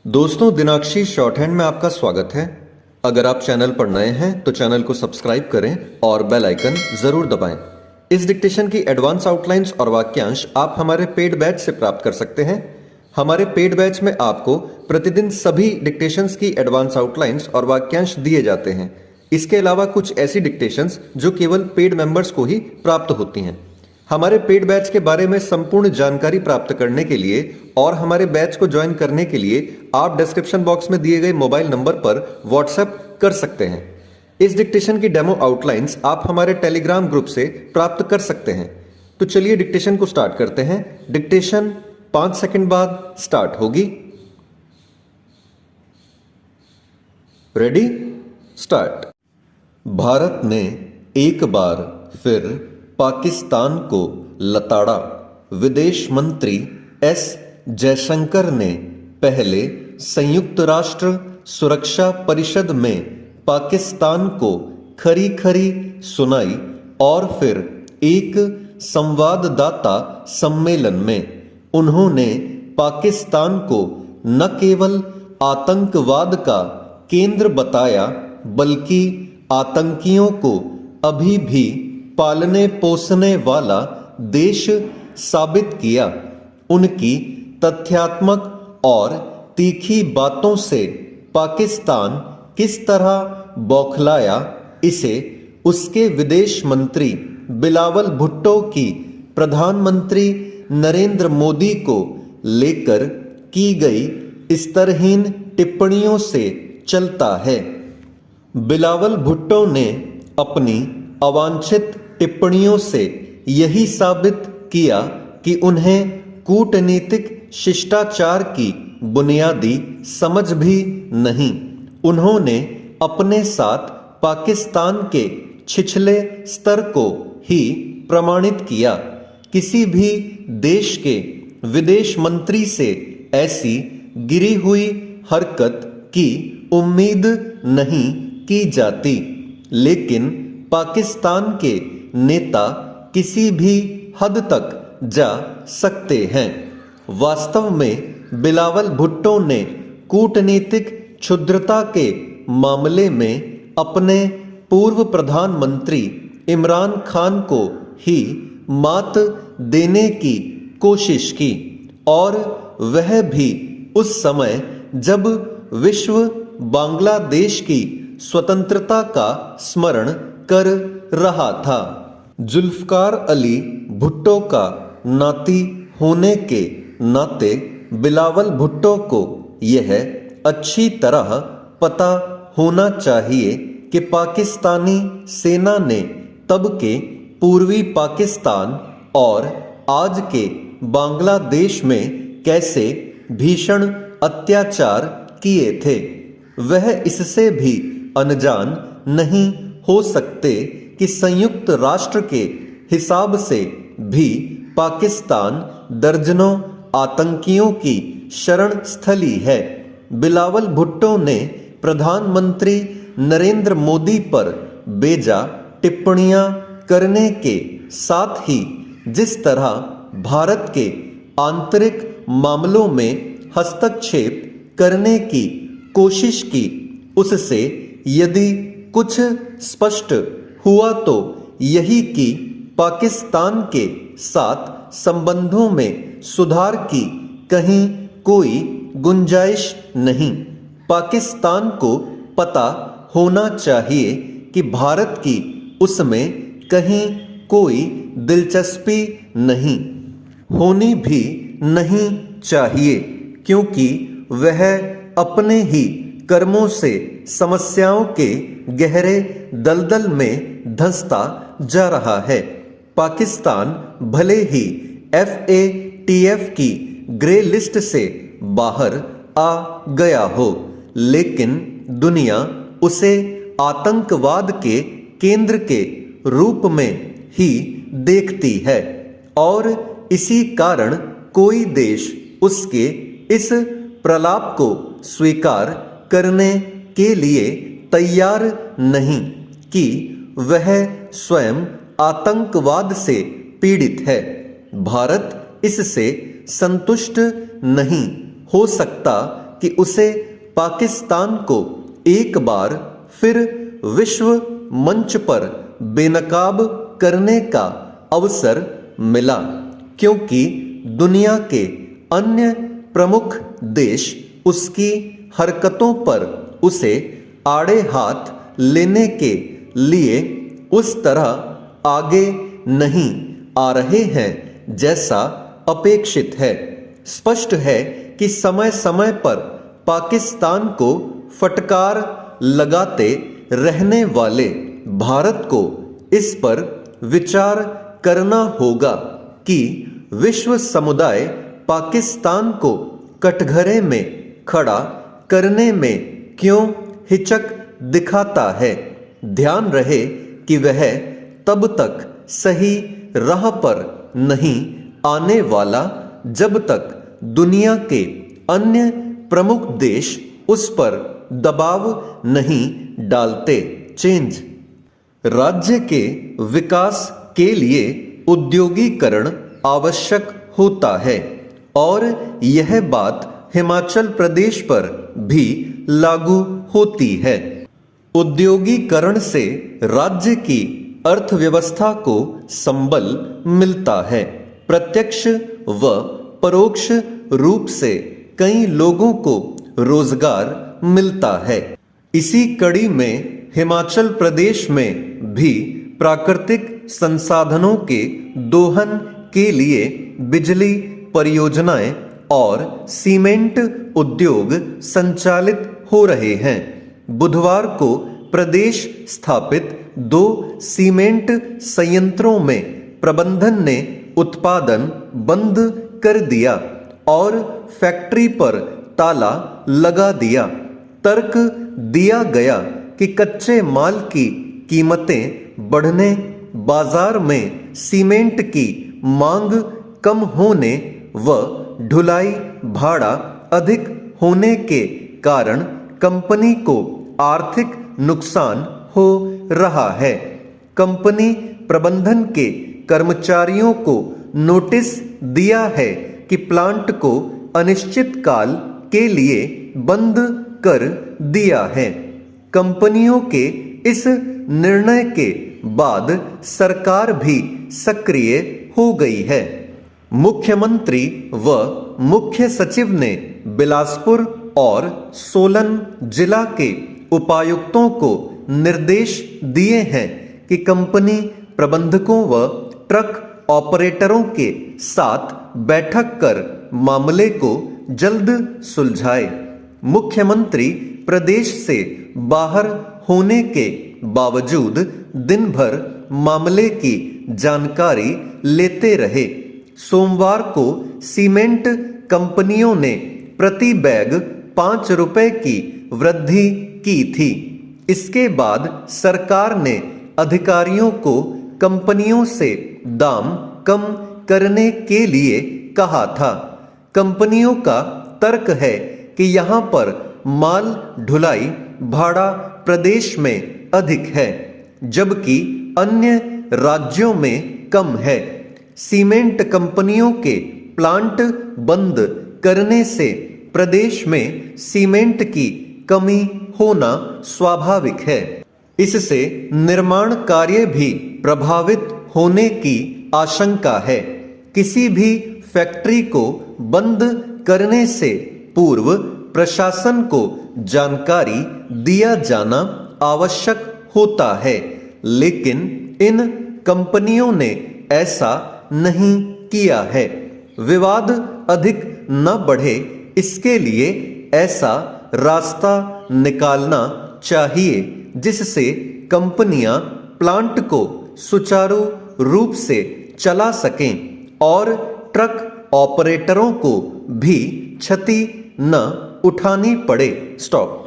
दोस्तों, दिनाक्षी short hand में आपका स्वागत है। अगर आप चैनल पर नए हैं तो चैनल को सब्सक्राइब करें और बेल आइकन जरूर दबाएं। इस डिक्टेशन की एडवांस आउटलाइंस और वाक्यांश आप हमारे पेड बैच से प्राप्त कर सकते हैं। हमारे पेड बैच में आपको प्रतिदिन सभी डिक्टेशंस की एडवांस आउटलाइंस और वाक्यांश दिए जाते हैं। इसके अलावा कुछ ऐसी डिक्टेशंस जो केवल पेड मेंबर्स को ही प्राप्त होती हैं। हमारे पेड बैच के बारे में संपूर्ण जानकारी प्राप्त करने के लिए और हमारे बैच को ज्वाइन करने के लिए आप डिस्क्रिप्शन बॉक्स में दिए गए मोबाइल नंबर पर व्हाट्सएप कर सकते हैं। इस डिक्टेशन की डेमो आउटलाइंस आप हमारे टेलीग्राम ग्रुप से प्राप्त कर सकते हैं। तो चलिए डिक्टेशन को स्टार्ट करते हैं। डिक्टेशन 5 सेकंड बाद स्टार्ट होगी। Ready, start. भारत ने एक बार फिर पाकिस्तान को लताड़ा। विदेश मंत्री एस जयशंकर ने पहले संयुक्त राष्ट्र सुरक्षा परिषद में पाकिस्तान को खरी खरी सुनाई और फिर एक संवाददाता सम्मेलन में उन्होंने पाकिस्तान को न केवल आतंकवाद का केंद्र बताया बल्कि आतंकियों को अभी भी पालने पोसने वाला देश साबित किया। उनकी तथ्यात्मक और तीखी बातों से पाकिस्तान किस तरह बौखलाया, इसे उसके विदेश मंत्री बिलावल भुट्टो की प्रधानमंत्री नरेंद्र मोदी को लेकर की गई स्तरहीन टिप्पणियों से चलता है। बिलावल भुट्टो ने अपनी अवांछित टिप्पणियों से यही साबित किया कि उन्हें कूटनीतिक शिष्टाचार की बुनियादी समझ भी नहीं। उन्होंने अपने साथ पाकिस्तान के छिछले स्तर को ही प्रमाणित किया। किसी भी देश के विदेश मंत्री से ऐसी गिरी हुई हरकत की उम्मीद नहीं की जाती, लेकिन पाकिस्तान के नेता किसी भी हद तक जा सकते हैं। वास्तव में बिलावल भुट्टो ने कूटनीतिक क्षुद्रता के मामले में अपने पूर्व प्रधानमंत्री इमरान खान को ही मात देने की कोशिश की, और वह भी उस समय जब विश्व बांग्लादेश की स्वतंत्रता का स्मरण कर रहा था। जुल्फकार अली भुट्टो का नाती होने के नाते बिलावल भुट्टो को यह अच्छी तरह पता होना चाहिए कि पाकिस्तानी सेना ने तब के पूर्वी पाकिस्तान और आज के बांग्लादेश में कैसे भीषण अत्याचार किए थे। वह इससे भी अनजान नहीं हो सकते कि संयुक्त राष्ट्र के हिसाब से भी पाकिस्तान दर्जनों आतंकियों की शरण स्थली है। बिलावल भुट्टो ने प्रधानमंत्री नरेंद्र मोदी पर बेजा टिप्पणियां करने के साथ ही जिस तरह भारत के आंतरिक मामलों में हस्तक्षेप करने की कोशिश की, उससे यदि कुछ स्पष्ट हुआ तो यही कि पाकिस्तान के साथ संबंधों में सुधार की कहीं कोई गुंजाइश नहीं। पाकिस्तान को पता होना चाहिए कि भारत की उसमें कहीं कोई दिलचस्पी नहीं, होनी भी नहीं चाहिए, क्योंकि वह अपने ही कर्मों से समस्याओं के गहरे दलदल में धंसता जा रहा है। पाकिस्तान भले ही FATF की ग्रे लिस्ट से बाहर आ गया हो, लेकिन दुनिया उसे आतंकवाद के केंद्र के रूप में ही देखती है, और इसी कारण कोई देश उसके इस प्रलाप को स्वीकार करने के लिए तैयार नहीं कि वह स्वयं आतंकवाद से पीड़ित है। भारत इससे संतुष्ट नहीं हो सकता कि उसे पाकिस्तान को एक बार फिर विश्व मंच पर बेनकाब करने का अवसर मिला, क्योंकि दुनिया के अन्य प्रमुख देश उसकी हरकतों पर उसे आड़े हाथ लेने के लिए उस तरह आगे नहीं आ रहे हैं जैसा अपेक्षित है। स्पष्ट है कि समय समय पर पाकिस्तान को फटकार लगाते रहने वाले भारत को इस पर विचार करना होगा कि विश्व समुदाय पाकिस्तान को कटघरे में खड़ा करने में क्यों हिचक दिखाता है। ध्यान रहे कि वह तब तक सही राह पर नहीं आने वाला जब तक दुनिया के अन्य प्रमुख देश उस पर दबाव नहीं डालते। चेंज राज्य के विकास के लिए उद्योगीकरण आवश्यक होता है और यह बात हिमाचल प्रदेश पर भी लागू होती है। उद्योगीकरण से राज्य की अर्थव्यवस्था को संबल मिलता है। प्रत्यक्ष व परोक्ष रूप से कई लोगों को रोजगार मिलता है। इसी कड़ी में हिमाचल प्रदेश में भी प्राकृतिक संसाधनों के दोहन के लिए बिजली परियोजनाएं और सीमेंट उद्योग संचालित हो रहे हैं। बुधवार को प्रदेश स्थापित 2 सीमेंट संयंत्रों में प्रबंधन ने उत्पादन बंद कर दिया और फैक्ट्री पर ताला लगा दिया। तर्क दिया गया कि कच्चे माल की कीमतें बढ़ने, बाजार में सीमेंट की मांग कम होने व ढुलाई भाड़ा अधिक होने के कारण कंपनी को आर्थिक नुकसान हो रहा है। कंपनी प्रबंधन के कर्मचारियों को नोटिस दिया है कि प्लांट को अनिश्चित काल के लिए बंद कर दिया है। कंपनियों के इस निर्णय के बाद सरकार भी सक्रिय हो गई है। मुख्यमंत्री व मुख्य सचिव ने बिलासपुर और सोलन जिला के उपायुक्तों को निर्देश दिए हैं कि कंपनी प्रबंधकों व ट्रक ऑपरेटरों के साथ बैठक कर मामले को जल्द सुलझाए। मुख्यमंत्री प्रदेश से बाहर होने के बावजूद दिन भर मामले की जानकारी लेते रहे। सोमवार को सीमेंट कंपनियों ने प्रति बैग 5 रुपए की वृद्धि की थी। इसके बाद सरकार ने अधिकारियों को कंपनियों से दाम कम करने के लिए कहा था। कंपनियों का तर्क है कि यहां पर माल ढुलाई भाड़ा प्रदेश में अधिक है, जबकि अन्य राज्यों में कम है। सीमेंट कंपनियों के प्लांट बंद करने से प्रदेश में सीमेंट की कमी होना स्वाभाविक है। इससे निर्माण कार्य भी प्रभावित होने की आशंका है। किसी भी फैक्ट्री को बंद करने से पूर्व प्रशासन को जानकारी दिया जाना आवश्यक होता है, लेकिन इन कंपनियों ने ऐसा नहीं किया है। विवाद अधिक न बढ़े, इसके लिए ऐसा रास्ता निकालना चाहिए जिससे कंपनियां प्लांट को सुचारू रूप से चला सकें और ट्रक ऑपरेटरों को भी क्षति न उठानी पड़े। स्टॉप।